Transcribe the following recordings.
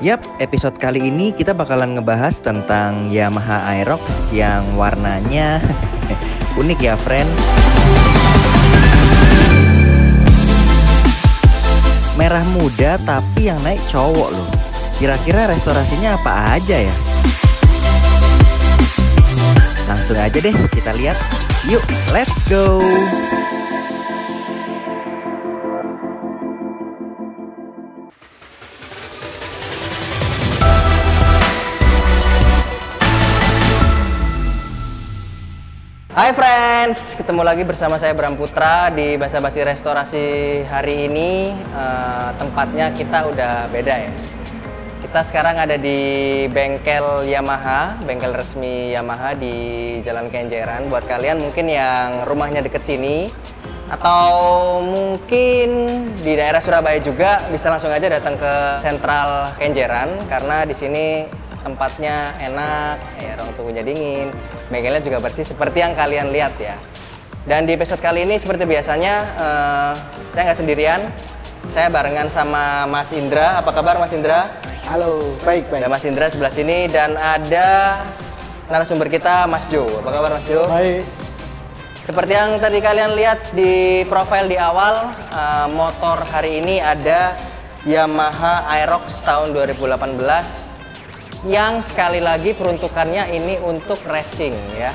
Yap, episode kali ini kita bakalan ngebahas tentang Yamaha Aerox yang warnanya unik ya, friend. Merah muda tapi yang naik cowok loh. Kira-kira restorasinya apa aja ya? Langsung aja deh kita lihat. Yuk, let's go! Hai friends, ketemu lagi bersama saya Bram Putra di Basa-Basi Restorasi hari ini. Tempatnya kita udah beda ya. Kita sekarang ada di bengkel Yamaha, bengkel resmi Yamaha di Jalan Kenjeran. Buat kalian mungkin yang rumahnya deket sini atau mungkin di daerah Surabaya juga bisa langsung aja datang ke Sentral Kenjeran karena di sini tempatnya enak, ya ruang tunggunya dingin, bengkelnya juga bersih seperti yang kalian lihat ya. Dan di episode kali ini seperti biasanya saya nggak sendirian, saya barengan sama Mas Indra. Apa kabar Mas Indra? Halo, baik. Ada Mas Indra sebelah sini dan ada narasumber kita Mas Jo. Apa kabar Mas Jo? Baik. Seperti yang tadi kalian lihat di profil di awal, motor hari ini ada Yamaha Aerox tahun 2018. Yang sekali lagi peruntukannya ini untuk racing ya.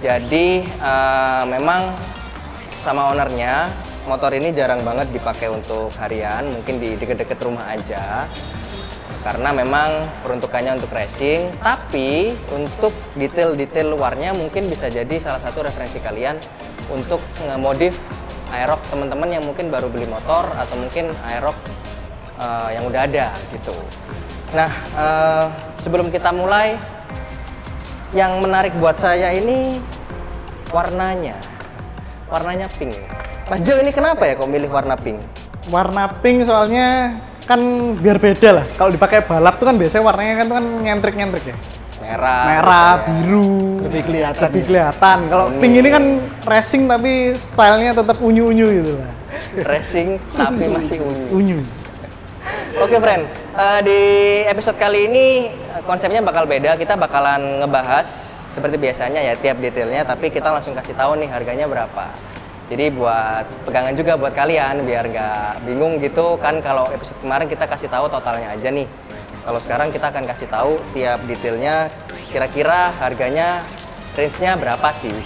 Jadi memang sama ownernya motor ini jarang banget dipakai untuk harian, mungkin di deket-deket rumah aja karena memang peruntukannya untuk racing. Tapi untuk detail-detail luarnya mungkin bisa jadi salah satu referensi kalian untuk ngemodif Aerox teman-teman yang mungkin baru beli motor atau mungkin Aerox yang udah ada gitu. Nah, sebelum kita mulai, yang menarik buat saya ini warnanya pink. Mas Jo, ini kenapa ya kok milih warna pink? Warna pink soalnya kan biar beda lah. Kalau dipakai balap tuh kan biasanya warnanya kan nyentrik-nyentrik ya. Merah, biru, lebih kelihatan. Kalau pink ini kan racing tapi stylenya tetap unyu-unyu gitu lah. Racing tapi masih unyu. Unyu. Oke friend, di episode kali ini konsepnya bakal beda. Kita bakalan ngebahas seperti biasanya ya tiap detailnya, tapi kita langsung kasih tahu nih harganya berapa. Jadi buat pegangan juga buat kalian biar nggak bingung gitu kan. Kalau episode kemarin kita kasih tahu totalnya aja nih. Kalau sekarang kita akan kasih tahu tiap detailnya, kira-kira harganya range-nya berapa sih.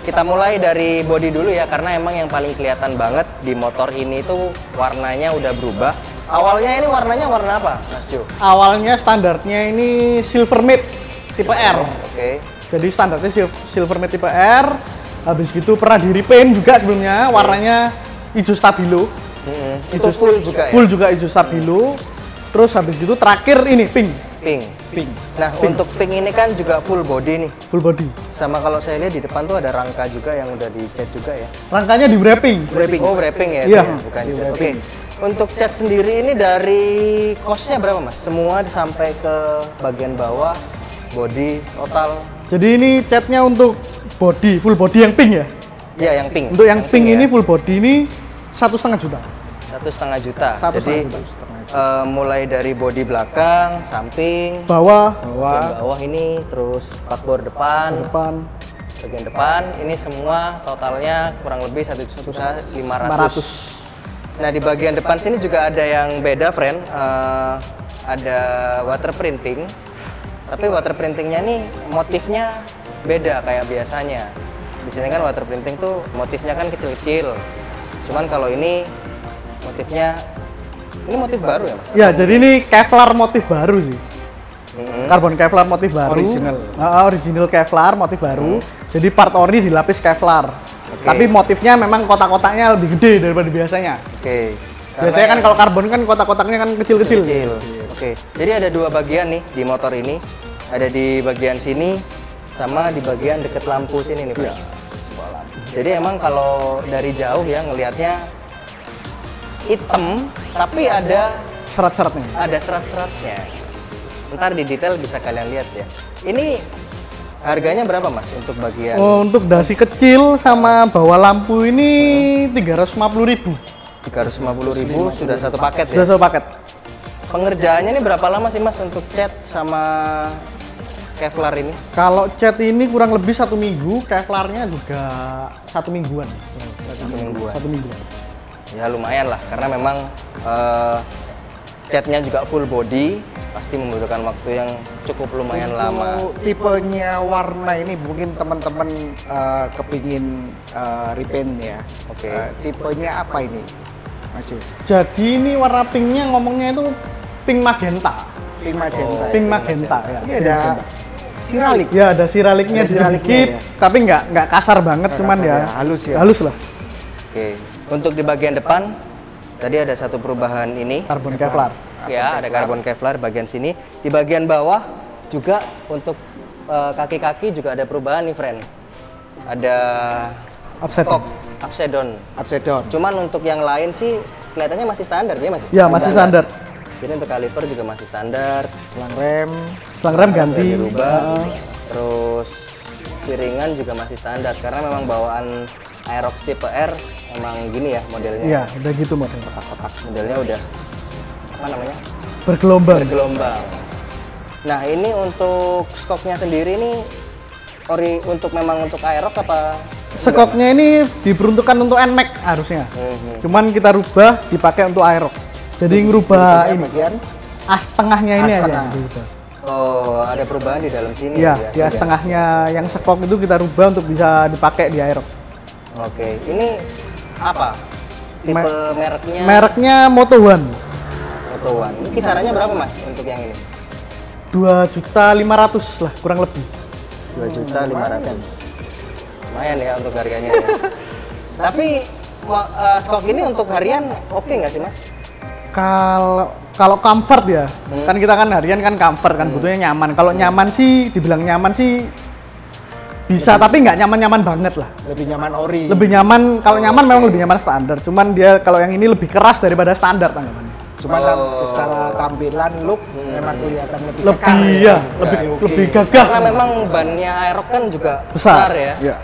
Kita mulai dari body dulu ya, karena emang yang paling kelihatan banget di motor ini tuh warnanya udah berubah. Awalnya ini warnanya warna apa, Mas Jo? Awalnya standarnya ini silver matte tipe R. Oke. Jadi standarnya silver matte tipe R. Habis gitu pernah di repaint juga sebelumnya, warnanya hijau stabilo. Itu full juga ya? Full juga hijau stabilo. Terus habis gitu terakhir ini pink. Nah, untuk pink ini kan juga full body nih. Full body. Sama kalau saya lihat di depan tuh ada rangka juga yang udah dicat juga ya. Rangkanya di wrapping. Oh, wrapping ya? Iya. Bukan cat. Oke. Untuk cat sendiri ini dari cost-nya berapa Mas? Semua sampai ke bagian bawah, body, total. Jadi ini catnya untuk body, full body yang pink ya? Iya, yang pink. Untuk yang pink ini full body ini 1,5 juta. 1,5 juta. 1,5 Jadi juta. mulai dari body belakang, samping, Bawah bagian bawah ini, terus spakbor depan, bagian depan, ini semua totalnya kurang lebih 1.500.000. Nah, di bagian depan sini juga ada yang beda, friend. Ada water printing. Tapi water printingnya nih motifnya beda kayak biasanya. Di sini kan water printing tuh motifnya kan kecil-kecil. Cuman kalau ini motifnya, ini motif baru ya Mas? ya, jadi ini Kevlar motif baru sih. Karbon Kevlar motif baru. Original Kevlar motif baru. Jadi part ori dilapis Kevlar. Tapi motifnya memang kotak-kotaknya lebih gede daripada biasanya. Biasanya kan kalau karbon kan kotak-kotaknya kan kecil-kecil. Jadi ada dua bagian nih di motor ini. Ada di bagian sini sama di bagian deket lampu sini nih, Pak. Jadi emang kalau dari jauh ya ngelihatnya hitam, tapi ada serat-seratnya. Ada serat-seratnya. Ntar di detail bisa kalian lihat ya. Ini harganya berapa Mas untuk bagian? Oh, untuk dasi kecil sama bawah lampu ini 350.000. 350.000 sudah satu paket ya? Sudah satu paket. Pengerjaannya ini berapa lama sih Mas untuk cat sama Kevlar ini? Kalau cat ini kurang lebih 1 minggu, Kevlarnya juga 1 mingguan. 1 mingguan. 1 mingguan. Ya lumayan lah, karena memang catnya juga full body, pasti membutuhkan waktu yang cukup lumayan lama. Tipenya warna ini mungkin teman-teman kepingin repaint ya. Oke. Tipenya apa ini, Mas Jun? Jadi ini warna pinknya ngomongnya itu pink magenta. Pink magenta. Pink magenta ya. Ini ada siralik. Ya ada siraliknya Ada siraliknya sedikit, ya. tapi nggak kasar banget, Nggak cuman kasar ya, ya, halus ya. halus lah. Oke, untuk di bagian depan tadi ada satu perubahan ini. Karbon Kevlar. Ya, ada karbon Kevlar bagian sini. Di bagian bawah juga untuk kaki-kaki juga ada perubahan nih, friend. Ada Upside kok down. upside down. Upside down. Cuman untuk yang lain sih kelihatannya masih standar ya masih. Ya masih standar. Sini untuk kaliper juga masih standar. Selang rem. Selang rem ganti. Udah dirubah. Terus piringan juga masih standar karena memang bawaan Aerox tipe R emang gini ya modelnya. Iya, udah gitu model. Kotak-kotak modelnya udah apa namanya? Bergelombang. Bergelombang. Nah, ini untuk skoknya sendiri ini untuk memang untuk Aerox apa? Skoknya ini diperuntukkan untuk NMAX harusnya. Cuman kita rubah dipakai untuk Aerox. Jadi ngerubah ini Bagian as tengahnya ini As aja tengah. yang dirubah. Oh, ada perubahan di dalam sini Iya, ya? di as tengahnya yang skok itu kita rubah untuk bisa dipakai di Aerox. Oke, ini apa? Tipe mereknya? Mereknya Moto One. Moto One. Ini kisarannya berapa Mas untuk yang ini? 2.500.000 lah kurang lebih. 2.500.000. Lumayan ya untuk harganya ya. Tapi skok ini untuk harian oke nggak sih Mas? Kalau comfort ya, kan kita kan harian kan comfort kan butuhnya nyaman. Kalau nyaman sih, dibilang nyaman sih bisa, tapi nggak nyaman-nyaman banget lah. lebih nyaman ori. Lebih nyaman, kalau nyaman memang lebih nyaman standar. Cuman dia kalau yang ini lebih keras daripada standar tanggapannya. Cuma secara tampilan look memang kelihatan lebih Lebih kekar ya, lebih gagah. Karena memang bannya Aerox kan juga Besar. besar ya. Iya.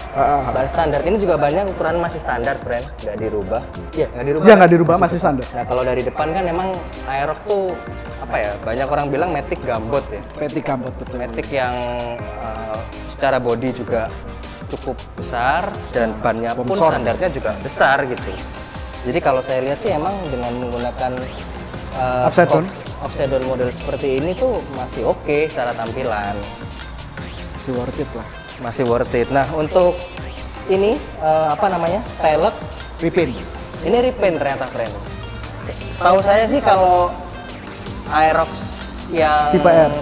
Ban standar ini juga bannya ukuran masih standar, friend, nggak dirubah. Iya, nggak dirubah. Ya nggak dirubah, masih standar. Nah, kalau dari depan kan emang Aerox tuh apa ya? Banyak orang bilang Matic gambot ya. Matic gambot betul. Matic yang secara body juga cukup besar dan bannya pun Bongsor. standarnya juga besar gitu. Jadi kalau saya lihat sih emang dengan menggunakan Upside down. upside down model seperti ini tuh masih oke secara tampilan. Masih worth it lah. Masih worth it. Nah, untuk ini apa namanya? Pelek. Repaint. Ini repaint ternyata, friend. Setahu saya sih kalau Aerox yang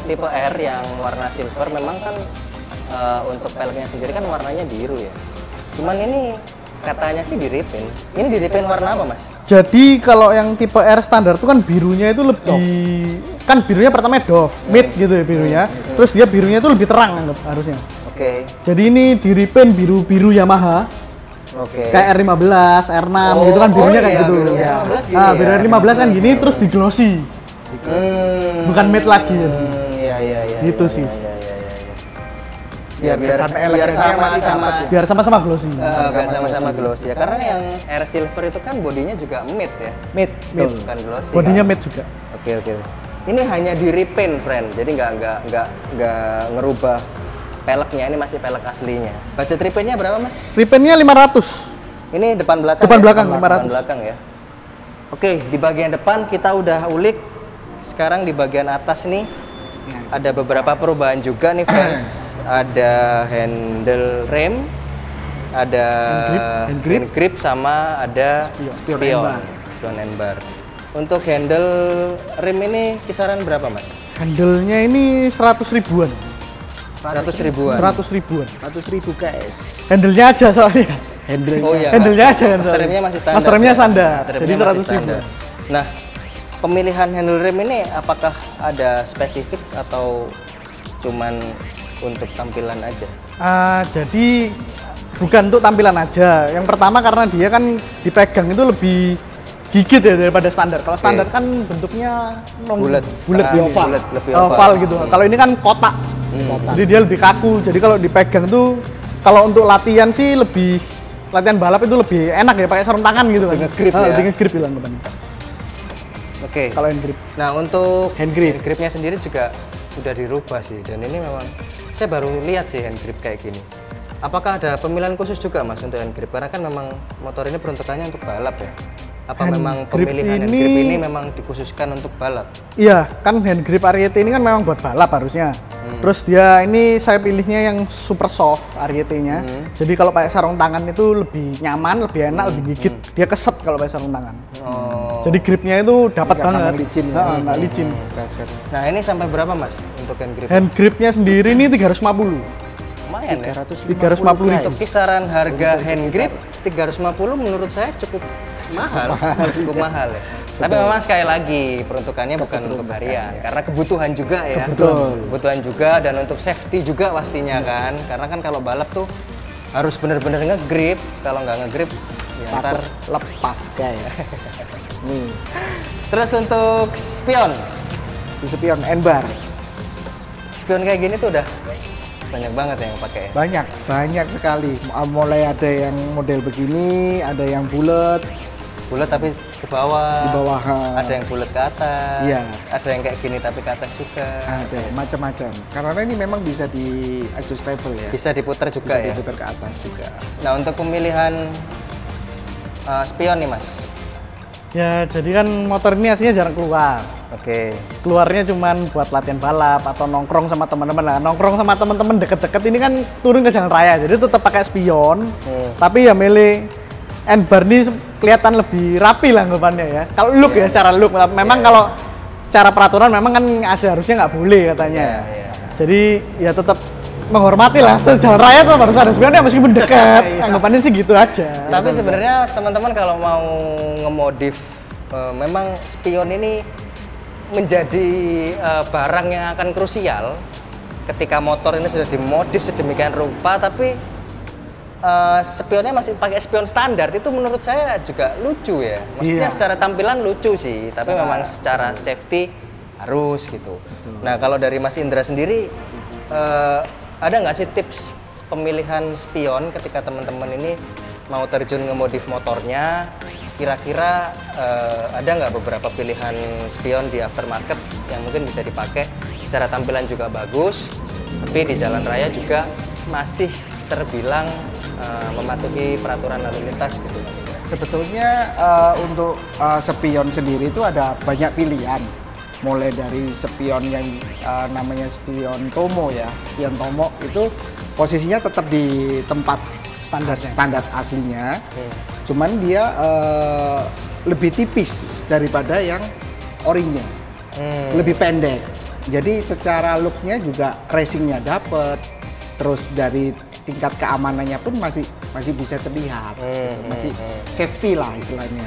Tipe R. yang warna silver memang kan untuk peleknya sendiri kan warnanya biru ya. Cuman ini katanya sih di repaint. Ini di repaint warna apa, Mas? Jadi kalau yang tipe R standar itu kan birunya itu lebih kan birunya pertama doff, mid gitu ya birunya. Terus dia birunya itu lebih terang harusnya. Oke. Jadi ini di repaint biru Yamaha. Oke. Kayak R15, R6 gitu kan birunya kayak iya, gitu. biru Ya. R15 gini Nah, ya. biru R15 kan gini terus di glossy. Bukan matte lagi ya. Iya. Gitu sih. Biar kesan elegannya sama masih dapat ya. Biar sama-sama glossy. biar sama-sama glossy ya. Karena yang Air Silver itu kan bodinya juga matte ya. Matte. Betul. Bukan glossy. Bodinya kan? matte juga. Oke. Ini hanya di repaint, friend. Jadi nggak ngerubah peleknya. Ini masih pelek aslinya. Budget repaintnya berapa, Mas? Repaintnya 500. Ini depan belakang. Depan ya? belakang, Depan 500. belakang ya. Oke, di bagian depan kita udah ulik. Sekarang di bagian atas nih ada beberapa perubahan juga nih, friends. Ada handle rem, ada hand grip sama ada spion and bar. Untuk handle rem ini kisaran berapa, Mas? Handle-nya ini 100 ribuan. 100 ribuan. 100 ribuan. 100.000 guys. Handle-nya aja soalnya. Oh iya. Handle-nya aja kan. Master remnya masih standar. Master remnya standar. Master Jadi remnya masih 100 ribuan. standar. Nah, pemilihan handle rem ini apakah ada spesifik atau cuman untuk tampilan aja? Jadi bukan untuk tampilan aja. Yang pertama karena dia kan dipegang itu lebih gigit ya daripada standar. Kalau standar kan bentuknya Bulat, lebih oval. lebih Oval gitu. Kalau ini kan kotak. Jadi dia lebih kaku. Jadi kalau dipegang tuh kalau untuk latihan sih lebih latihan balap itu lebih enak ya pakai sarung tangan gitu kan. Lebih nge-grip ya. Lebih nge-grip bilang teman. Oke. Kalau hand grip. Nah, untuk Hand grip. gripnya sendiri juga sudah dirubah sih, dan ini memang saya baru lihat sih hand grip kayak gini. Apakah ada pemilihan khusus juga Mas untuk hand grip? Karena kan memang motor ini peruntukannya untuk balap ya. Apa Hand memang grip pemilihan hand grip ini memang dikhususkan untuk balap? Iya, kan hand grip Ariete ini kan memang buat balap harusnya. Terus dia ini saya pilihnya yang super soft Ariete-nya. Jadi kalau pakai sarung tangan itu lebih nyaman, lebih enak, lebih gigit. Dia keset kalau pakai sarung tangan. Oh. Jadi gripnya itu dapat Nggak banget. gampang licin ya. Nggak licin. Pressure. Nah, ini sampai berapa Mas untuk hand grip? Hand gripnya sendiri ini 350. Lumayan ya. 350 Untuk kisaran harga hand grip 350 menurut saya cukup mahal, cukup mahal ya. Tapi memang sekali lagi peruntukannya bukan untuk harian, karena kebutuhan juga ya. Kebutuhan juga, dan untuk safety juga pastinya kan. Karena kan kalau balap tuh harus bener-bener nge-grip. Kalau nggak nge-grip ya ntar. Takut lepas guys. Nih, Terus untuk spion, di spion N-bar. spion kayak gini tuh udah banyak banget yang pakai. Banyak sekali. Mulai ada yang model begini, ada yang bulat Bulat tapi ke bawah. di bawah. Ada yang bulat ke atas. Iya. Ada yang kayak gini tapi ke atas juga. Ada macam-macam. Karena ini memang bisa di adjustable ya. Bisa diputar juga Bisa ya. diputar ke atas juga. Nah, untuk pemilihan spion nih Mas. Ya, jadi kan motor ini aslinya jarang keluar. Oke. Keluarnya cuman buat latihan balap atau nongkrong sama teman-teman lah. Nongkrong sama teman-teman deket-deket ini kan turun ke jalan raya, jadi tetap pakai spion. Tapi ya milih N-bar ini kelihatan lebih rapi lah anggapannya ya. Kalau look ya, secara look. Memang kalau secara peraturan memang kan harusnya nggak boleh katanya. Jadi ya tetap menghormati lah, jalan raya tuh harus ada spion ya meskipun dekat. Anggapannya sih gitu aja. Tapi sebenarnya teman-teman kalau mau ngemodif, memang spion ini menjadi barang yang akan krusial ketika motor ini sudah dimodif sedemikian rupa, tapi spionnya masih pakai spion standar. Itu menurut saya juga lucu ya. Maksudnya secara tampilan lucu sih, tapi memang secara safety harus gitu. Nah, kalau dari Mas Indra sendiri, ada nggak sih tips pemilihan spion ketika teman-teman ini mau terjun ngemodif motornya? Kira-kira ada nggak beberapa pilihan spion di aftermarket yang mungkin bisa dipakai, secara tampilan juga bagus, tapi di jalan raya juga masih terbilang mematuhi peraturan lalu lintas gitu. Sebetulnya untuk spion sendiri itu ada banyak pilihan. Mulai dari spion yang namanya spion Tomo ya. Spion Tomo itu posisinya tetap di tempat standar aslinya. Cuman dia lebih tipis daripada yang orinya. Lebih pendek. Jadi secara looknya juga racingnya dapet. Terus dari tingkat keamanannya pun masih bisa terlihat, gitu. Masih safety lah istilahnya.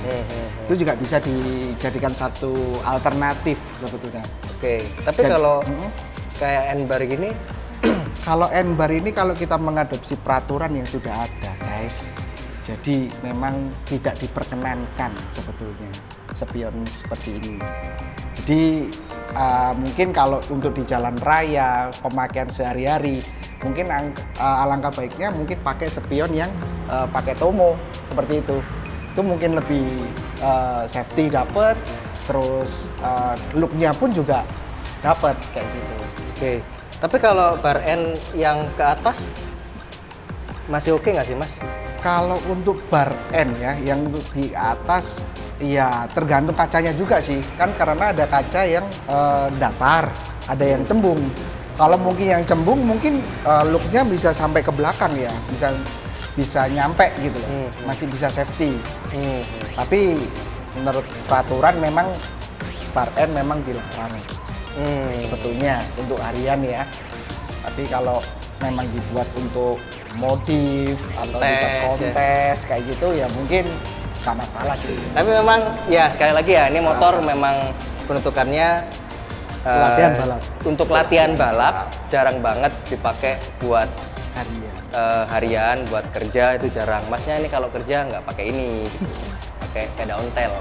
Itu juga bisa dijadikan satu alternatif sebetulnya. Oke, tapi kalau kayak N-bar gini, kalau N-bar ini kalau kita mengadopsi peraturan yang sudah ada, guys, jadi memang tidak diperkenankan sebetulnya spion seperti ini. Jadi mungkin kalau untuk di jalan raya, pemakaian sehari-hari, mungkin alangkah baiknya mungkin pakai spion yang pakai Tomo seperti itu. Itu mungkin lebih safety dapet, terus looknya pun juga dapet kayak gitu. oke. Tapi kalau bar N yang ke atas masih oke nggak sih Mas? Kalau untuk bar N ya, yang untuk di atas, ya tergantung kacanya juga sih. Kan karena ada kaca yang datar, ada yang cembung. Kalau mungkin yang cembung, mungkin looknya bisa sampai ke belakang ya, bisa nyampe gitu loh, masih bisa safety. Tapi menurut peraturan memang bar N memang dilarang sebetulnya untuk harian ya. Tapi kalau memang dibuat untuk modif atau dibuat kontes kayak gitu ya mungkin nggak masalah sih. Tapi memang ya sekali lagi ya, ini motor memang peruntukannya Latihan balap. Untuk latihan balap jarang banget dipakai buat harian, buat kerja itu jarang. Masnya ini kalau kerja nggak pakai ini, gitu. Pakai sepeda ontel.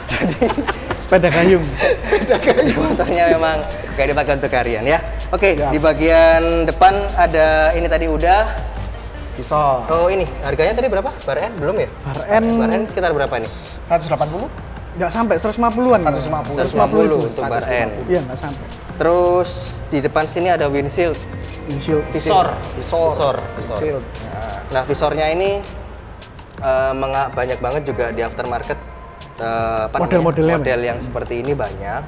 Jadi Sepeda gayung. motornya memang nggak dipakai untuk harian ya. Oke, di bagian depan ada ini tadi udah. Pisau. Oh ini harganya tadi berapa? Bar N belum ya? Bar N Bar N sekitar berapa nih? 180? Nggak sampai 150-an. 150. 150 untuk bar end. Iya, nggak sampai. Terus di depan sini ada windshield, Windshield. visor. Windshield. Nah, visornya ini banyak banget juga di aftermarket. Model-modelnya, model yang seperti ini banyak.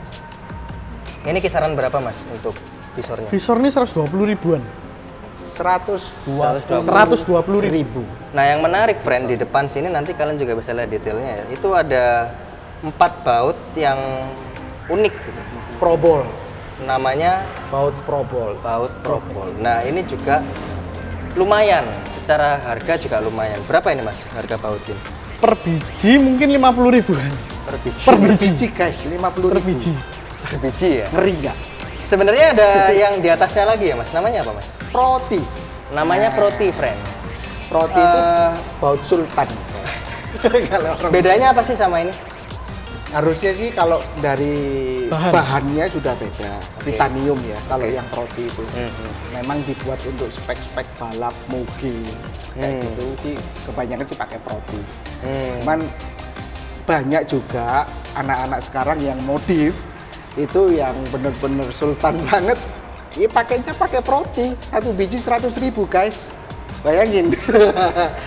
Ini kisaran berapa Mas untuk visornya? Visor ini 120 ribuan. 120 ribu. Nah, yang menarik friend di depan sini nanti kalian juga bisa lihat detailnya ya. Itu ada 4 baut yang unik gitu. Probol. Namanya Baut probol. baut probol. Nah, ini juga lumayan. Secara harga juga lumayan. Berapa ini Mas harga baut ini? Per biji mungkin 50 ribuan. Per biji. Per Per biji. biji guys, 50 Per ribu. biji. Per biji ya? Ngeri nggak? Sebenarnya ada yang di atasnya lagi ya Mas. Namanya apa Mas? Proti. Namanya Proti friend. Proti itu baut sultan. Kalau orang Bedanya apa sih sama ini? harusnya sih kalau dari Bahan. bahannya sudah beda, titanium ya. Kalau Oke. yang Proti itu memang dibuat untuk spek-spek balap moge kayak gitu sih. Kebanyakan sih pakai Proti. Cuman banyak juga anak-anak sekarang yang modif itu yang bener-bener sultan banget. Ini pakainya pakai Proti, 1 biji 100 ribu guys. Bayangin,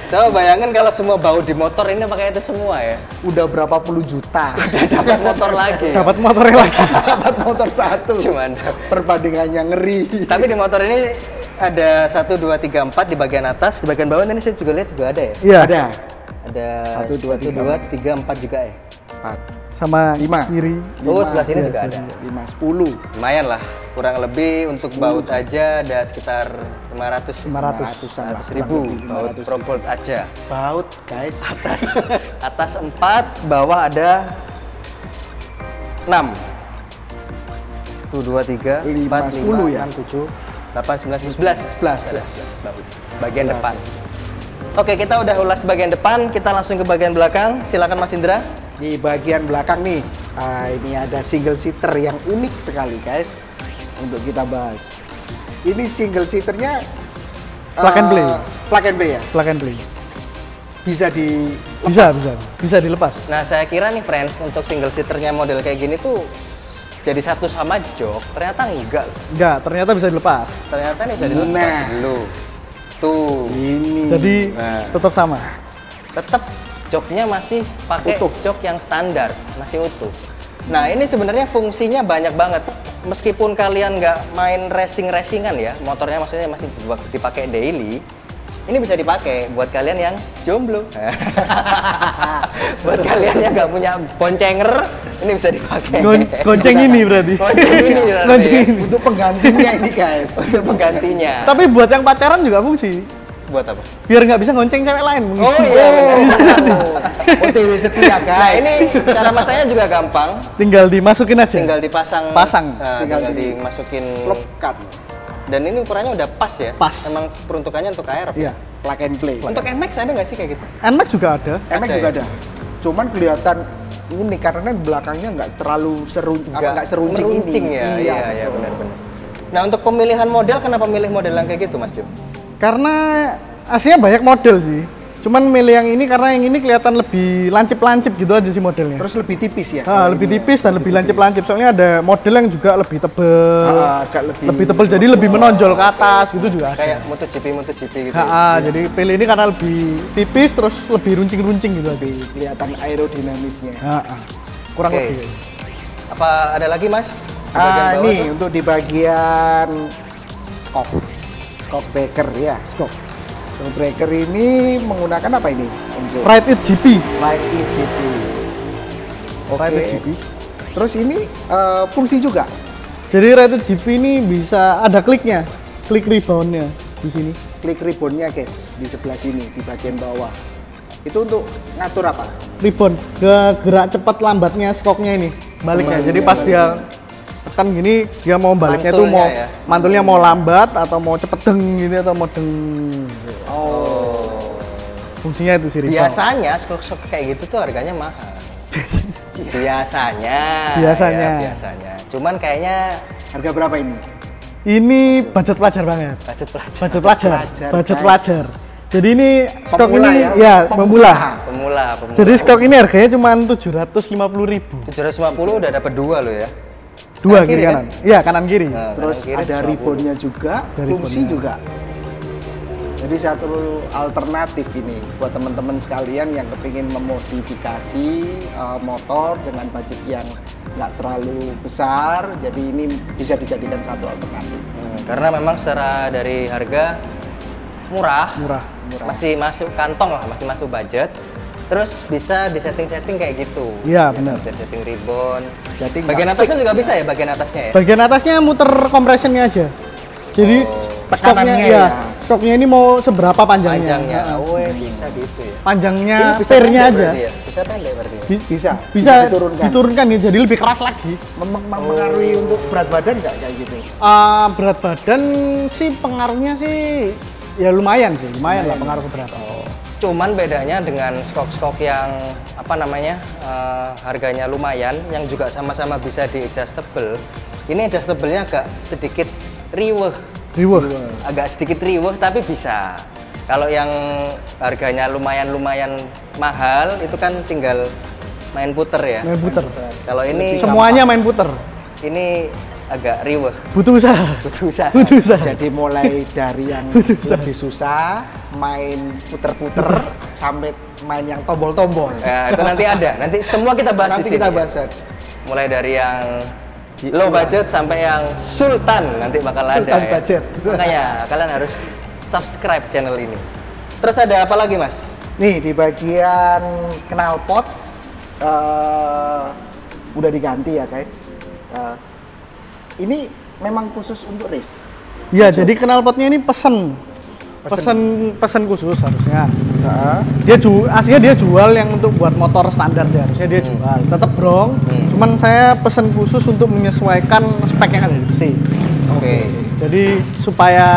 Coba bayangin kalau semua baut di motor ini pakai itu semua ya. udah berapa puluh juta Dapat motor lagi. Dapat motornya lagi. dapat motor satu. Gimana? Perbandingannya ngeri. Tapi di motor ini ada 1, 2, 3, 4 di bagian atas, di bagian bawah ini saya juga lihat juga ada ya. Iya. Ada Ada 1, 2, 3, 4 juga ya. 4, Sama 5. kiri. Oh, sebelah sini Iya, juga ada. 5, 10. Lumayan lah, kurang lebih untuk baut aja ada sekitar 500 500-an lah, ribu kurang lebih baut 500 Pro Bolt aja. Baut guys. Atas 4, bawah ada 6. Tuh 2, 3, 5, 4, 10 5, ya? 6, 7, 8, 9, 10, 11. 11 baut. Bagian depan. Oke, kita udah ulas bagian depan, kita langsung ke bagian belakang. Silakan Mas Indra. Di bagian belakang nih, ini ada single seater yang unik sekali guys untuk kita bahas. Ini single seaternya Plug and play. Plug and play ya. Plug and play. Bisa dilepas. Bisa dilepas. Nah, saya kira nih friends, untuk single seaternya model kayak gini tuh jadi satu sama jok. Ternyata enggak. Enggak, ternyata bisa dilepas. Ternyata ini bisa dilepas Nah. dulu. Tuh, Ini. Jadi Nah, tetap sama. tetap joknya masih pakai Utuh. jok yang standar, masih utuh. Nah, ini sebenarnya fungsinya banyak banget. Meskipun kalian nggak main racing-racingan ya, motornya maksudnya masih dipakai daily, ini bisa dipakai buat kalian yang jomblo. Buat kalian yang nggak punya boncenger, ini bisa dipakai. Gonceng ini berarti. Gonceng ini berarti. Gonceng ini. untuk penggantinya ini guys. Untuk penggantinya. Tapi buat yang pacaran juga fungsi. Buat apa? Biar nggak bisa gonceng cewek lain. Oh iya, benar. OTW setia guys. Nah, ini cara masanya juga gampang. Tinggal dimasukin aja. Tinggal dipasang. Pasang. Tinggal dimasukin. selopkan. Dan ini ukurannya udah pas ya? Pas. Emang peruntukannya untuk air. Iya. Plug and play. Untuk NMAX ada nggak sih kayak gitu? NMAX juga ada. Emek Ada juga ya? ada. Cuman kelihatan unik karena belakangnya nggak terlalu nggak seruncing ini. Meruncing ya? Iya, benar-benar. Nah, untuk pemilihan model, kenapa milih model yang kayak gitu, Mas Jo? Karena aslinya banyak model sih. Cuman milih yang ini karena yang ini kelihatan lebih lancip-lancip gitu aja sih modelnya. Terus lebih tipis ya. Ah, kalau lebih ini ya. tipis dan lebih lancip-lancip. Soalnya ada model yang juga lebih tebel. Agak lebih tebel jadi lebih menonjol ke atas gitu juga ada. Kayak MotoGP gitu. Jadi pilih ini karena lebih tipis terus lebih runcing-runcing gitu aja. lebih kelihatan aerodinamisnya. Kurang Oke. lebih. Apa ada lagi, Mas? Di bagian bawah Ini tuh? untuk di bagian shock breaker ya. Skop. Shock breaker ini menggunakan apa ini? Untuk Ride It GP. Light EGP. Oke. Ride It GP. Terus ini fungsi juga. Jadi Ride It GP ini bisa ada kliknya. Klik reboundnya di sini. Klik ribbonnya guys di sebelah sini di bagian bawah. Itu untuk ngatur apa? Rebound gerak cepat lambatnya skoknya ini baliknya. Jadi pas dia tekan gini dia mau baliknya tuh mau Mantulnya ya? mantulnya mau lambat atau mau cepet deng gini atau mau deng. Fungsinya itu sih rebound. Biasanya skok kayak gitu tuh harganya mahal. Biasanya. Biasanya. Ya, biasanya. Cuman kayaknya Harga berapa ini? Ini budget pelajar banget. budget pelajar. Budget pelajar. Pelajar, Budget guys. pelajar. Jadi ini stok Pemula ini ya, ya pemula. Pemula. Jadi stok ini harganya cuma 750.000. 750 udah dapat 2 lo ya. Dua Kanan kiri kiri kanan. Iya, kanan kiri. Nah, Terus kanan kiri ada 750. ribbonnya juga, Ada fungsi ribbonnya. juga. Jadi satu alternatif ini buat teman-teman sekalian yang kepingin memodifikasi motor dengan budget yang nggak terlalu besar. Jadi ini bisa dijadikan satu alternatif. Karena memang secara dari harga murah, Murah. masih masuk kantong lah, masih masuk budget. Terus bisa disetting-setting kayak gitu. Iya, benar. Bisa setting ribbon. Setting Bagian nggak atasnya juga bisa ya, bagian atasnya ya. Bagian atasnya muter compressionnya aja. Jadi stoknya Tekanannya ya, ya. stoknya ini mau seberapa panjangnya? Panjangnya, Heeh. oh bisa gitu ya. Panjangnya Ini bisa pernya pendek aja. berarti ya? Bisa pendek berarti ya? Bisa, Bisa diturunkan. diturunkan ya, jadi lebih keras lagi. Mempengaruhi untuk berat badan nggak kayak gitu? Berat badan sih pengaruhnya sih ya lumayan lah pengaruh ke berat. Cuman bedanya dengan skok-skok yang apa namanya harganya lumayan, yang juga sama-sama bisa di adjustable. Ini adjustable-nya agak sedikit riweh, agak sedikit riweh tapi bisa. Kalau yang harganya lumayan mahal itu kan tinggal main puter ya. Main puter. Kalau ini Semuanya main puter. ini agak riweh, Butuh usaha. butuh usaha. Butuh usaha. Jadi mulai dari yang lebih susah, main puter-puter, sampai main yang tombol-tombol. Ya, itu nanti ada. Nanti semua kita bahas Nanti di sini. kita bahas. Mulai dari yang Di- low budget sampai yang sultan nanti bakal Sultan ada. budget. Makanya kalian harus subscribe channel ini. Terus ada apa lagi, Mas? Nih di bagian knalpot udah diganti ya guys. Ini memang khusus untuk race. Ya, jadi knalpotnya ini pesen khusus harusnya. Nah, Aslinya dia jual yang untuk buat motor standar ya, harusnya dia jual. Tetap brong, cuman saya pesen khusus untuk menyesuaikan spek yang ada di mesin. Oke. Jadi supaya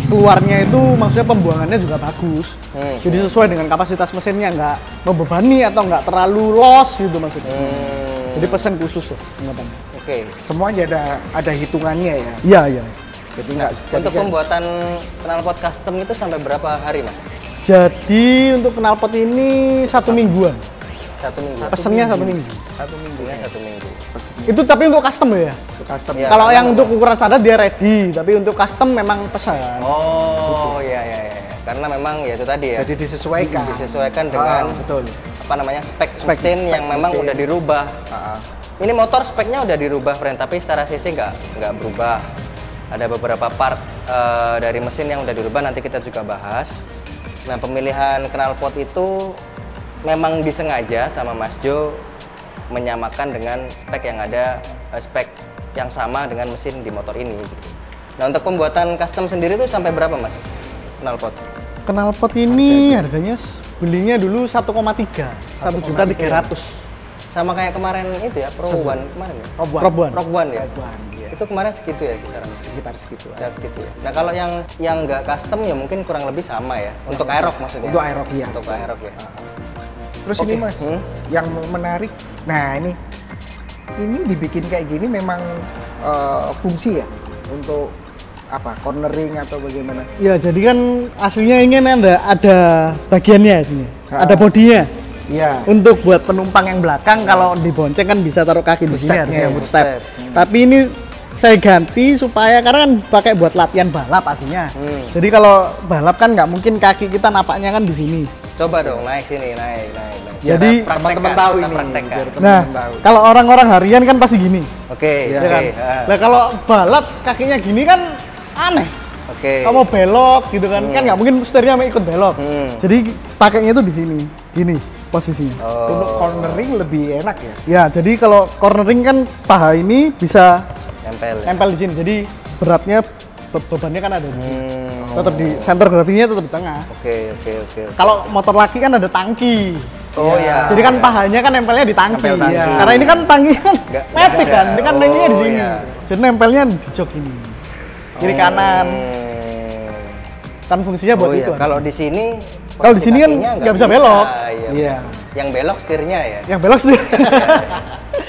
keluarnya itu maksudnya pembuangannya juga bagus. Jadi sesuai dengan kapasitas mesinnya, nggak membebani atau nggak terlalu loss gitu maksudnya. Jadi pesen khusus loh pengatannya. Oke. semuanya ada hitungannya ya. Iya. Jadi nggak Untuk kan- pembuatan knalpot custom itu sampai berapa hari, Mas? Jadi untuk knalpot ini 1 mingguan. 1 minggu. Pesennya 1 minggu. Satu minggu Pesennya ya. 1 minggu. Pesennya. Itu tapi untuk custom ya. Untuk custom. Ya. Kalau karena yang memang- untuk ukuran standar dia ready, tapi untuk custom memang pesan. Oh, iya. Karena memang ya itu tadi ya. Jadi disesuaikan. Disesuaikan dengan betul. apa namanya spek mesin yang memang mesin. udah dirubah. Ah, Ini motor speknya udah dirubah, friend, tapi secara cc nggak berubah. Ada beberapa part dari mesin yang udah dirubah, nanti kita juga bahas. Nah, pemilihan knalpot itu memang disengaja sama Mas Jo menyamakan dengan spek yang ada, spek yang sama dengan mesin di motor ini. Gitu. Nah, untuk pembuatan custom sendiri tuh sampai berapa, Mas? Knalpot? Knalpot ini harganya belinya dulu 1,3, 1.300.000. Sama kayak kemarin itu ya, Pro One kemarin ya? Rob One. Rock One ya? Rob One, iya. Itu kemarin segitu ya kisaran? Sekitar segitu. Ya segitu ya. Nah kalau yang nggak custom ya mungkin kurang lebih sama ya. Untuk Aerox maksudnya? Untuk Aerox, iya. Untuk Aerox ya. Terus ini Mas, yang menarik. Nah, ini dibikin kayak gini memang fungsi ya untuk apa? Cornering atau bagaimana? Ya, jadi kan aslinya ini ada bagiannya sini. Ada bodinya. Iya. Untuk buat penumpang yang belakang kalau dibonceng kan bisa taruh kaki di sini Footstepnya harusnya ya. footstep. Footstep. Tapi ini saya ganti supaya karena kan pakai buat latihan balap aslinya. Jadi kalau balap kan nggak mungkin kaki kita napaknya kan di sini. Coba dong naik sini, naik. Jadi, Kita Teman-teman praktekkan, tahu kita ini. praktekkan. Biar Nah, teman-teman tahu. kalau orang-orang harian kan pasti gini. Oke, Ya oke. kan? ah, Nah, kalau balap kakinya gini kan aneh. Oke. Kamu belok gitu kan, kan nggak mungkin setirnya mau ikut belok. Jadi pakainya tuh di sini, gini posisinya. Oh, Untuk cornering lebih enak ya. Ya, jadi kalau cornering kan paha ini bisa nempel. Ya? nempel di sini. Jadi beratnya bebannya kan ada di sini. Hmm, Tetap di center grafinya tetap di tengah. Oke. Kalau motor laki kan ada tangki. Oh ya. Jadi kan pahanya kan nempelnya di tangki. Nempel tangki. Iya. Karena ini kan tangki kan Nggak metik ada. kan, ini kan nengnya di Oh, sini. iya. Jadi nempelnya di jok ini. Kiri kanan. Kan fungsinya buat Oh itu. iya. Kalau di sini. Kalau di sini kan kakinya nggak bisa belok. Iya. Iya. Yang belok setirnya ya. Yang belok sendiri.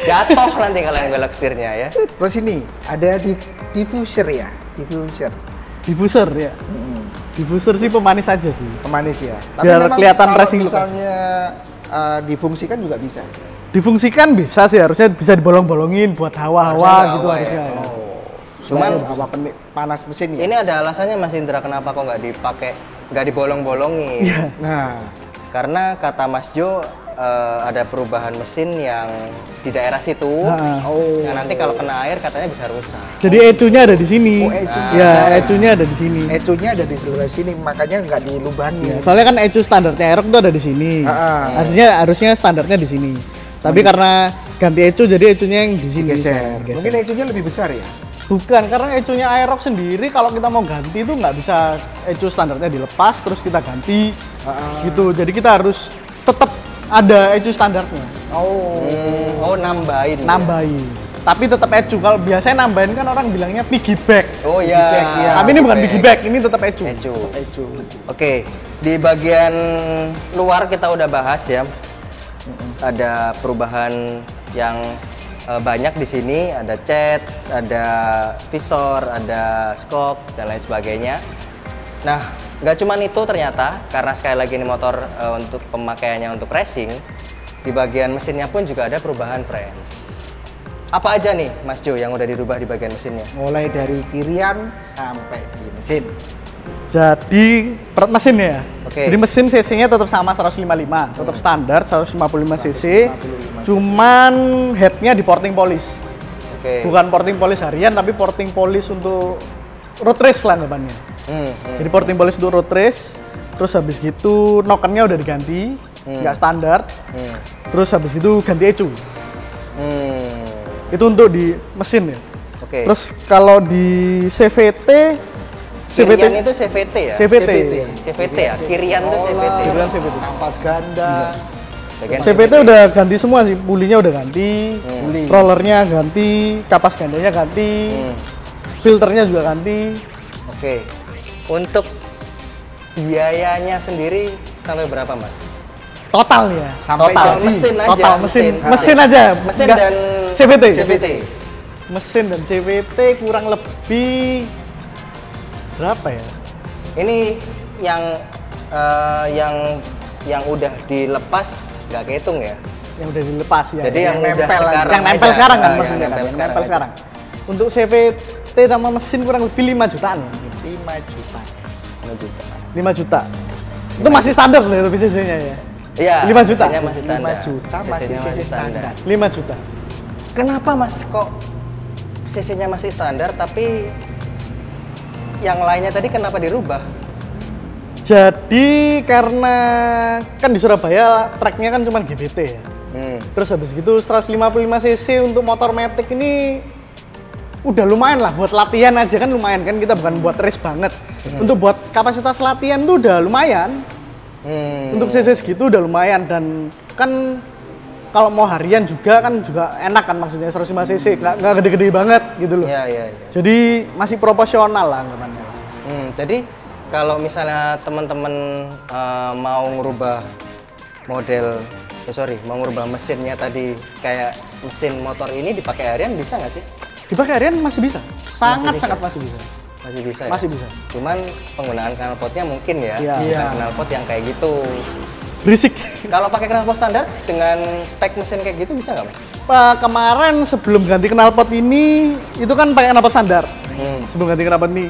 Jatuh nanti kalau yang belok setirnya ya. Terus ini ada diffuser ya, diffuser. Diffuser ya. Diffuser sih pemanis aja sih. Pemanis ya. Biar memang kelihatan kalau racing look misalnya difungsikan juga bisa. Difungsikan bisa sih, harusnya bisa dibolong-bolongin buat hawa-hawa gitu hawa harusnya. ya. Ya. Cuman hawa panas mesin ya. ini ada alasannya Mas Indra kenapa kok nggak dipakai, nggak dibolong-bolongin. Iya. Nah, Karena kata Mas Jo ada perubahan mesin yang di daerah situ. Yang nanti kalau kena air katanya bisa rusak. Jadi ecunya ada di sini. Oh, ecunya. Ya, ecunya ada di sini. ecunya ada di sebelah sini, makanya nggak dilubani. Ya, soalnya kan ecu standarnya Aerox tuh ada di sini. Harusnya standarnya di sini. Tapi karena ganti ecu jadi ecunya yang di sini. Geser. Mungkin ecunya lebih besar ya. Bukan, karena ecunya Aerox sendiri kalau kita mau ganti itu nggak bisa ecu standarnya dilepas terus kita ganti gitu. Jadi kita harus tetap ada ecu standarnya. Oh, nambahin. ya? Nambahin. Tapi tetap ecu. Kalau biasanya nambahin kan orang bilangnya piggyback. Oh iya. Piggyback, iya. Tapi ini bukan piggyback, ini tetap ecu. Ecu. Oke, di bagian luar kita udah bahas ya. Ada perubahan yang banyak di sini, ada cat, ada visor, ada scope dan lain sebagainya. Nah, nggak cuman itu ternyata, karena sekali lagi ini motor untuk pemakaiannya untuk racing, di bagian mesinnya pun juga ada perubahan, friends. Apa aja nih, Mas Jo, yang udah dirubah di bagian mesinnya? Mulai dari kirian sampai di mesin. Jadi per mesin ya. Oke. Jadi mesin cc-nya tetap sama 155, tetap standar 155 cc. Cuman headnya di porting polish. Oke. Bukan porting polish harian tapi porting polish untuk road race lah anggapannya. Jadi porting polish untuk road race. Terus habis gitu nokennya udah diganti, nggak standar. Terus habis itu ganti ecu. Itu untuk di mesin ya. Oke. Terus kalau di CVT Kirian itu CVT ya? CVT. CVT ya? Kirian itu CVT. Kirian CVT. Kampas ganda. Bagian CVT udah ganti semua sih, pulinya udah ganti, rollernya ganti, kapas gandanya ganti, filternya juga ganti. Oke. Untuk biayanya sendiri sampai berapa, Mas? Total ya. Sampai Total jadi. mesin aja. Total mesin aja. Mesin Enggak, dan CVT. CVT. Mesin dan CVT kurang lebih berapa ya? Ini yang udah dilepas nggak kehitung ya? Yang udah dilepas ya. Jadi yang nempel udah aja. sekarang yang nempel aja. sekarang kan Yang maksudnya kan. nempel Yang nempel aja. sekarang. Untuk CVT sama mesin kurang lebih 5 jutaan. 5 juta guys. 5 juta. 5 juta. Itu masih standar loh itu cc-nya ya. Iya. 5 juta. mesinnya masih standar. 5 juta masih CC-nya CC standar. 5 juta. Kenapa, Mas, kok CC-nya masih standar tapi yang lainnya tadi kenapa dirubah? Jadi karena kan di Surabaya tracknya kan cuma GBT ya. Terus habis gitu 155 cc untuk motor Matic ini udah lumayan lah buat latihan aja kan lumayan kan, kita bukan buat race banget. Untuk buat kapasitas latihan tuh udah lumayan. Untuk cc segitu udah lumayan dan kan kalau mau harian juga kan juga enak kan, maksudnya 105 cc nggak gede-gede banget gitu loh. Iya. Jadi masih proporsional lah anggapannya. Jadi kalau misalnya teman-teman mau ngerubah model, mau ngerubah mesinnya tadi kayak mesin motor ini dipakai harian bisa nggak sih? Dipakai harian masih bisa, sangat masih bisa. Masih bisa ya? Masih bisa. Cuman penggunaan knalpotnya mungkin ya, Iya. bukan knalpot yang kayak gitu. Berisik. Kalau pakai knalpot standar dengan spek mesin kayak gitu bisa nggak, Mas? Kemarin sebelum ganti knalpot ini itu kan pakai knalpot standar. Sebelum ganti knalpot ini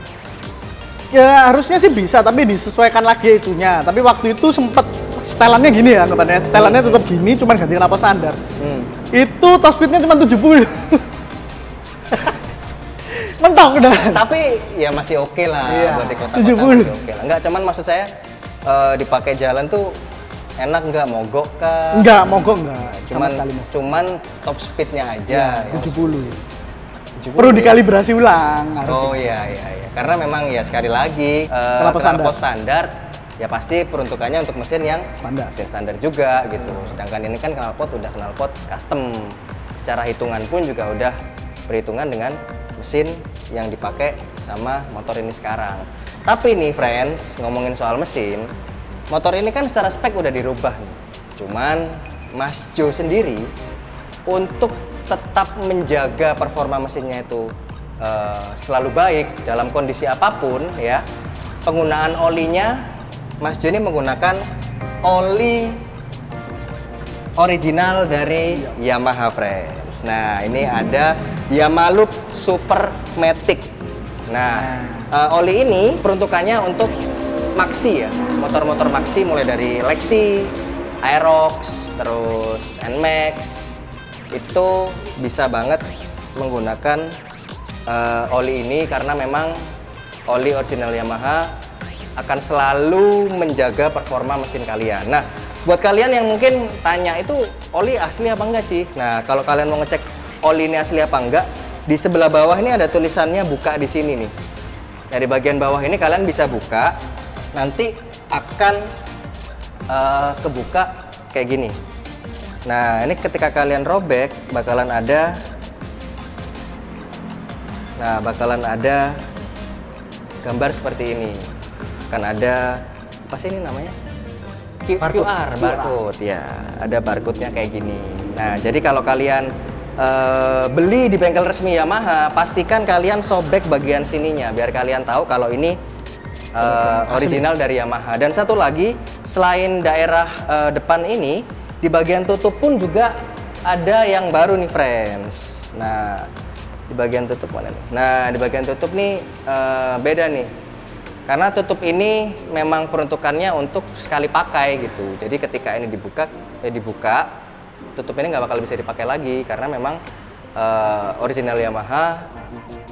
ya harusnya sih bisa, tapi disesuaikan lagi itunya. Tapi waktu itu sempet setelannya gini ya anggapannya, setelannya tetap gini, cuman ganti knalpot standar. Itu top speednya cuma 70. Mentok udah. Tapi ya masih oke lah buat di kota-kota 70. masih oke lah. Enggak, cuman maksud saya dipakai jalan tuh enak nggak, mogok kah? Enggak, mogok enggak. Sama sekali mogok. Cuman top speednya aja. Ya, 70. Perlu dikalibrasi ulang. Oh iya. Karena memang ya sekali lagi knalpot standar ya pasti peruntukannya untuk mesin yang mesin standar juga gitu. Sedangkan ini kan knalpot udah knalpot custom. Secara hitungan pun juga udah perhitungan dengan mesin yang dipakai sama motor ini sekarang. Tapi nih friends, ngomongin soal mesin, motor ini kan secara spek udah dirubah nih. Cuman Mas Jo sendiri untuk tetap menjaga performa mesinnya itu selalu baik dalam kondisi apapun ya, penggunaan olinya, Mas Joni menggunakan oli original dari Yamaha Friends. Nah, ini ada Yamalup Super Matic. Nah, oli ini peruntukannya untuk maxi ya, motor-motor maxi mulai dari Lexi, Aerox, terus NMAX. Itu bisa banget menggunakan oli ini karena memang oli original Yamaha akan selalu menjaga performa mesin kalian. Nah, buat kalian yang mungkin tanya itu oli asli apa enggak sih? Nah, kalau kalian mau ngecek oli ini asli apa enggak, di sebelah bawah ini ada tulisannya buka di sini nih. Dari bagian bawah ini kalian bisa buka, nanti akan kebuka kayak gini. Nah, ini ketika kalian robek bakalan ada gambar seperti ini. Akan ada apa sih ini namanya? QR, barcode ya. Ada barcode-nya kayak gini. Nah, jadi kalau kalian beli di bengkel resmi Yamaha, pastikan kalian sobek bagian sininya biar kalian tahu kalau ini original dari Yamaha. Dan satu lagi, selain daerah depan ini, di bagian tutup pun juga ada yang baru nih, friends. Nah, di bagian tutup mana nih? Nah, di bagian tutup nih beda nih. Karena tutup ini memang peruntukannya untuk sekali pakai gitu. Jadi ketika ini dibuka, tutup ini nggak bakal bisa dipakai lagi karena memang original Yamaha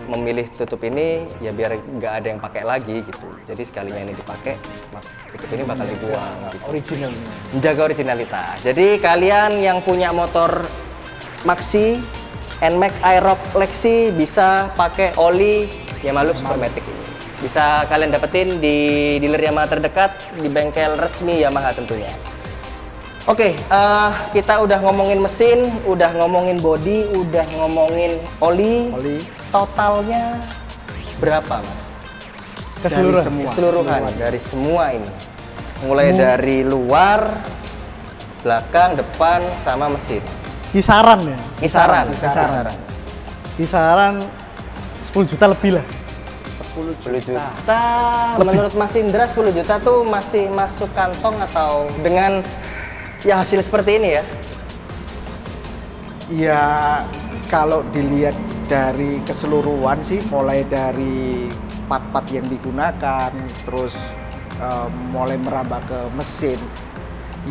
memilih tutup ini ya biar nggak ada yang pakai lagi gitu. Jadi sekalinya ini dipakai, tutup ini bakal dibuang. Gitu. Original. Menjaga originalitas. Jadi kalian yang punya motor Maxi, NMAX, Aerox, Lexi bisa pakai oli Yamalup Super Matic ini. Bisa kalian dapetin di dealer Yamaha terdekat, di bengkel resmi Yamaha tentunya. Oke, kita udah ngomongin mesin, udah ngomongin bodi, udah ngomongin oli. Totalnya berapa, Mas? Keseluruhan dari semua ini. Mulai dari luar, belakang, depan, sama mesin. Kisaran ya? Kisaran. 10 juta lebih lah. 10 juta. Menurut Mas Indra 10 juta tuh masih masuk kantong atau dengan ya hasil seperti ini ya? Ya, kalau dilihat dari keseluruhan sih, mulai dari part-part yang digunakan, terus mulai merambah ke mesin,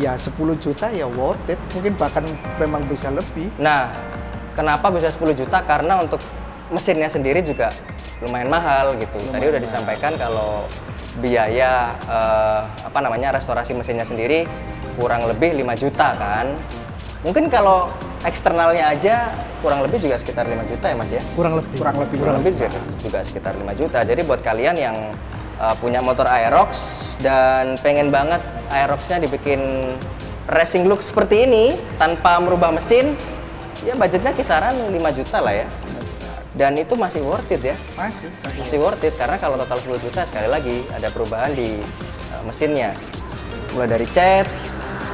ya 10 juta ya worth it, mungkin bahkan memang bisa lebih. Nah, kenapa bisa 10 juta? Karena untuk mesinnya sendiri juga lumayan mahal gitu. Tadi udah disampaikan kalau biaya restorasi mesinnya sendiri kurang lebih 5 juta kan. Mungkin kalau eksternalnya aja kurang lebih juga sekitar 5 juta ya, Mas ya? Kurang lebih juga sekitar 5 juta. Jadi buat kalian yang punya motor Aerox dan pengen banget Aeroxnya dibikin racing look seperti ini tanpa merubah mesin, ya budgetnya kisaran 5 juta lah ya. Dan itu masih worth it ya? Masih worth it karena kalau total 10 juta sekali lagi ada perubahan di mesinnya. Mulai dari cat,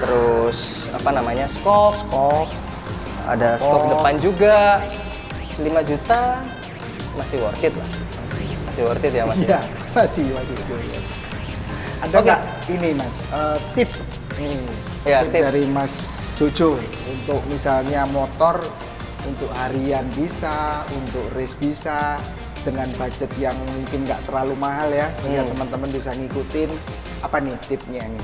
terus skop, ada skop depan juga. 5 juta masih worth it lah. Masih worth it ya, Mas? Iya, masih. Ada nggak ini, Mas, tip ya, tip dari Mas Jojo untuk misalnya motor untuk harian bisa, untuk race bisa, dengan budget yang mungkin nggak terlalu mahal ya, biar teman-teman bisa ngikutin. Apa nih tipnya nih?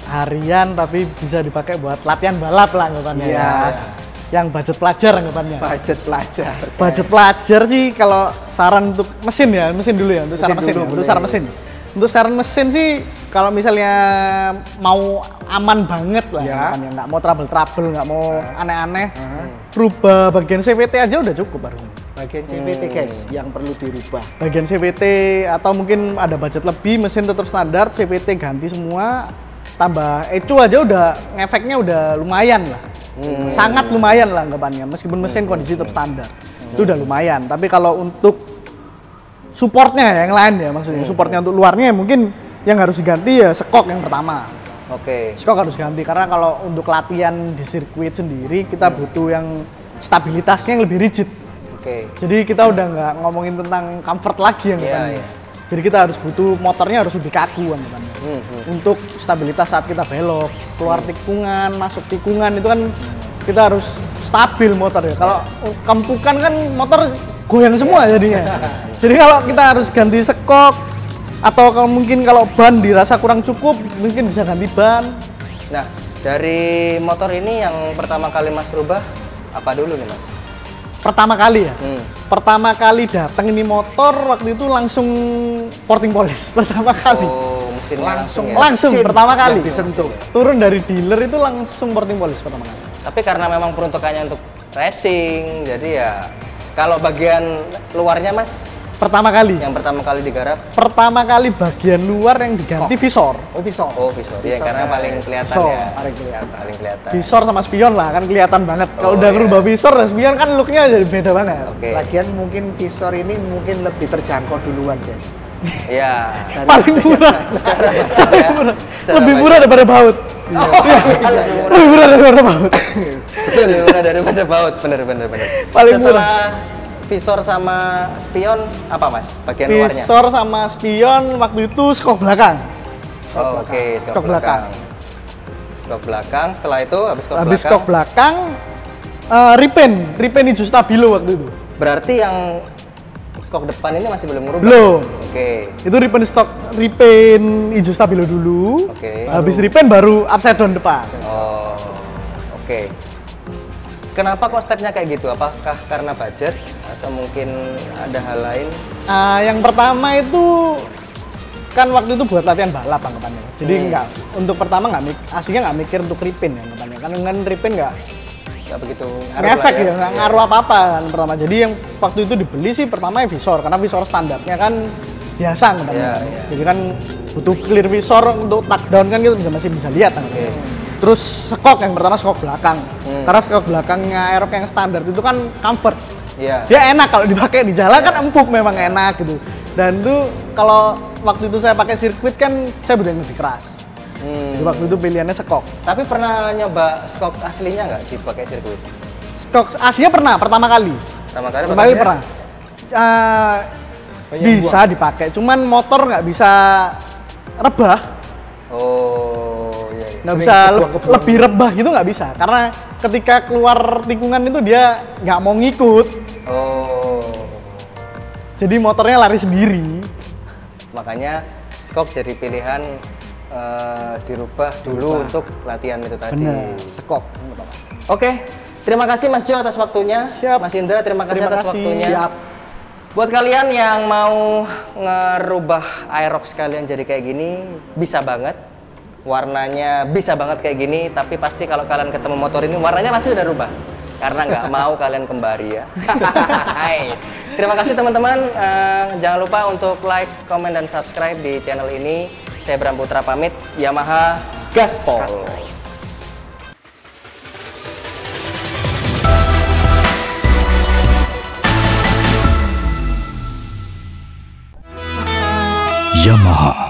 Harian tapi bisa dipakai buat latihan balap lah anggapannya. Iya. Ya. Yang budget pelajar anggapannya. Budget pelajar sih kalau saran untuk mesin ya, mesin dulu ya, untuk saran mesin. Untuk saran mesin sih kalau misalnya mau aman banget lah, ya. Nggak mau trouble, nggak mau aneh-aneh, rubah bagian CVT aja udah cukup baru. Bagian CVT guys, yang perlu dirubah. Bagian CVT atau mungkin ada budget lebih, mesin tetap standar, CVT ganti semua, tambah ECU aja udah ngefeknya udah lumayan lah. Sangat lumayan lah anggapannya, meskipun mesin kondisi tetap standar. Itu udah lumayan, tapi kalau untuk supportnya yang lain ya, maksudnya supportnya untuk luarnya mungkin yang harus diganti ya skok yang pertama. Skok harus ganti karena kalau untuk latihan di sirkuit sendiri kita butuh yang stabilitasnya yang lebih rigid. Jadi kita udah nggak ngomongin tentang comfort lagi yang Jadi kita harus butuh motornya harus lebih kaku kan. Untuk stabilitas saat kita belok, keluar tikungan, masuk tikungan itu kan kita harus stabil motor ya. Kalau kampukan kan motor goyang semua jadinya. Jadi kalau kita harus ganti sekok atau kalau mungkin kalau ban dirasa kurang cukup, mungkin bisa ganti ban. Nah, dari motor ini yang pertama kali Mas rubah apa dulu nih Mas? Pertama kali ya? Pertama kali datang ini motor waktu itu langsung porting polish pertama kali. Oh, mesin langsung ya? Langsung pertama kali. Disentuh. Turun dari dealer itu langsung porting polish pertama kali. Tapi karena memang peruntukannya untuk racing, jadi ya kalau bagian luarnya Mas, Pertama kali. yang pertama kali digarap, Pertama kali bagian luar yang diganti visor. Oh, visor. oh visor, ya karena paling kelihatan Visor, ya, paling kelihatan. paling kelihatan. Visor sama spion lah kan kelihatan banget. Kalau Oh, udah iya. ngerubah visor dan spion kan looknya jadi beda banget. Oke, Lagian mungkin visor ini mungkin lebih terjangkau duluan, guys. ya. Paling murah. Secara budget ya. Secara Lebih budget. murah daripada baut. Lebih murah daripada baut. Betul, lebih murah daripada baut, bener. Paling Setelah visor sama spion apa Mas? Bagian luarnya? Visor sama spion waktu itu skok belakang. Oh, oke, Skok skok belakang. belakang. Skok belakang. Setelah itu habis skok Habis belakang. skok belakang, repaint hijau stabilo waktu itu. Berarti yang skok depan ini masih belum merubah? Belum. Oke. Itu repaint hijau stabilo dulu. Oke. Habis repaint baru upside down depan. Oh, oke. Kenapa kok stepnya kayak gitu? Apakah karena budget atau mungkin ada hal lain? Yang pertama itu kan waktu itu buat latihan balap anggapannya. Jadi untuk pertama aslinya nggak mikir untuk repaint ya anggapannya. Kan repaint Nggak begitu ngaruh ngefek lah ya, nggak ngaruh apa-apa kan pertama. Jadi yang waktu itu dibeli sih pertama visor, karena visor standarnya kan biasa anggapannya. Iya. Jadi kan butuh clear visor untuk tuck down kan kita masih bisa lihat anggapannya. Terus skok yang pertama skok belakang. Karena skok belakangnya Aerox yang standar itu kan comfort. Iya. Dia enak kalau dipakai di jalan kan empuk memang enak gitu. Dan itu kalau waktu itu saya pakai sirkuit kan saya butuh yang lebih keras. Jadi waktu itu pilihannya skok. Tapi pernah nyoba skok aslinya nggak dipakai sirkuit? Skok aslinya pernah pertama kali. Pertama kali Pertama kali pernah. Bisa dipakai, cuman motor nggak bisa rebah. Oh, iya. Nggak Sering bisa kebuang-kebuang. lebih rebah gitu nggak bisa, karena ketika keluar tikungan itu dia nggak mau ngikut, Oh, jadi motornya lari sendiri. makanya skok jadi pilihan dirubah dulu untuk latihan itu tadi. Bener, skok. Oke, terima kasih Mas Jo atas waktunya. Siap. Mas Indra, terima kasih Terima atas kasih. waktunya. Siap. Buat kalian yang mau ngerubah Aerox kalian jadi kayak gini, bisa banget. Warnanya bisa banget kayak gini, tapi pasti kalau kalian ketemu motor ini warnanya pasti udah rubah. Karena nggak mau kalian kembali ya. Hai. Terima kasih teman-teman. Jangan lupa untuk like, komen, dan subscribe di channel ini. Saya Bram Putra pamit. Yamaha Gaspol. Yamaha